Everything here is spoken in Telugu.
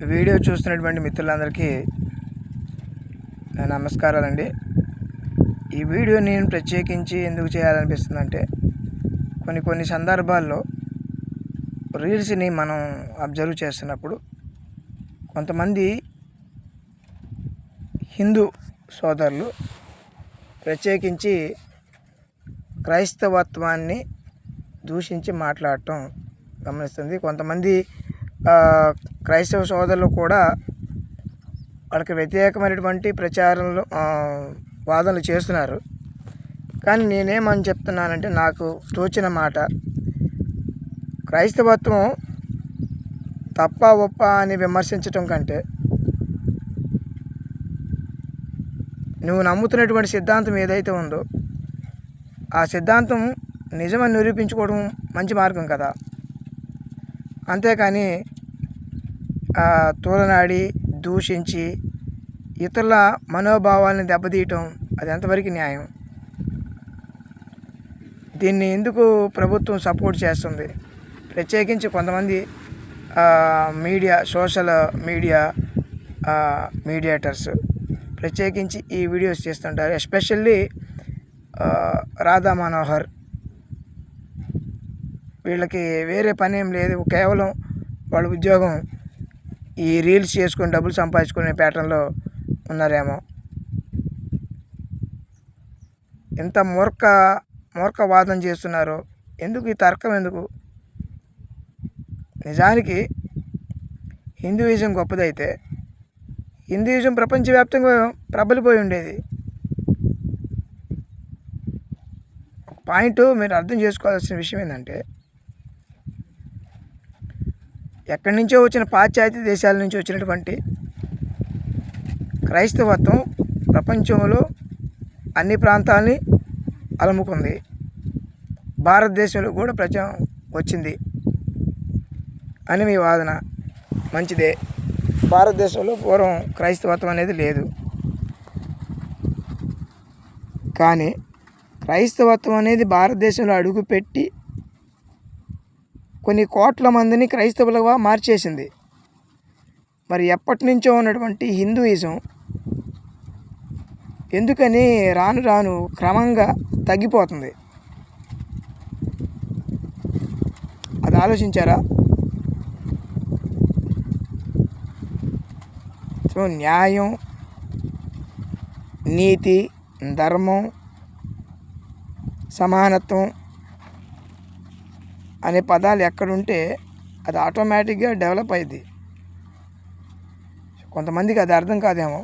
వీడియో చూస్తున్నటువంటి మిత్రులందరికీ నమస్కారాలండి. ఈ వీడియో నేను ప్రత్యేకించి ఎందుకు చేయాలనిపిస్తుందంటే, కొన్ని సందర్భాల్లో రీల్స్ని మనం అబ్జర్వ్ చేస్తున్నప్పుడు కొంతమంది హిందూ సోదరులు ప్రత్యేకించి క్రైస్తవత్వాన్ని దూషించి మాట్లాడటం గమనిస్తుంది. కొంతమంది క్రైస్తవ సోదరులు కూడా వాళ్ళకి వ్యతిరేకమైనటువంటి ప్రచారంలో వాదనలు చేస్తున్నారు. కానీ నేనేమని చెప్తున్నానంటే, నాకు తోచిన మాట, క్రైస్తవత్వం తప్ప ఒప్ప అని విమర్శించటం కంటే నువ్వు నమ్ముతున్నటువంటి సిద్ధాంతం ఏదైతే ఉందో ఆ సిద్ధాంతం నిజమని నిరూపించుకోవడం మంచి మార్గం కదా. అంతేకాని తూలనాడి దూషించి ఇతరుల మనోభావాలను దెబ్బతీయటం అది ఎంతవరకు న్యాయం? దీన్ని ఎందుకు ప్రభుత్వం సపోర్ట్ చేస్తుంది? ప్రత్యేకించి కొంతమంది సోషల్ మీడియా మీడియేటర్స్ ప్రత్యేకించి ఈ వీడియోస్ చేస్తుంటారు. ఎస్పెషల్లీ రాధా మనోహర్, వీళ్ళకి వేరే పని ఏం లేదు, కేవలం వాళ్ళ ఉద్యోగం ఈ రీల్స్ చేసుకొని డబ్బులు సంపాదించుకునే ప్యాటర్న్లో ఉన్నారేమో. ఎంత మూర్ఖవాదం చేస్తున్నారో, ఎందుకు ఈ తర్కం ఎందుకు? నిజానికి హిందూయిజం గొప్పదైతే హిందూయిజం ప్రపంచవ్యాప్తంగా ప్రబలిపోయి ఉండేది. పాయింట్ మీరు అర్థం చేసుకోవాల్సిన విషయం ఏంటంటే, ఎక్కడి నుంచో వచ్చిన పాశ్చాత్య దేశాల నుంచి వచ్చినటువంటి క్రైస్తవత్వం ప్రపంచంలో అన్ని ప్రాంతాలని అలముకుంది. భారతదేశంలో కూడా వచ్చింది అని మీ వాదన. మంచిదే. భారతదేశంలో పూర్వం క్రైస్తవత్వం అనేది లేదు. కానీ క్రైస్తవత్వం అనేది భారతదేశంలో అడుగుపెట్టి కొన్ని కోట్ల మందిని క్రైస్తవులుగా మార్చేసింది. మరి ఎప్పటి నుంచో ఉన్నటువంటి హిందూయిజం ఎందుకని రాను రాను క్రమంగా తగ్గిపోతుంది? అది ఆలోచించారా? సో న్యాయం, నీతి, ధర్మం, సమానత్వం అనే పదాలు ఎక్కడుంటే అది ఆటోమేటిక్గా డెవలప్ అయ్యింది. కొంతమందికి అది అర్థం కాదేమో.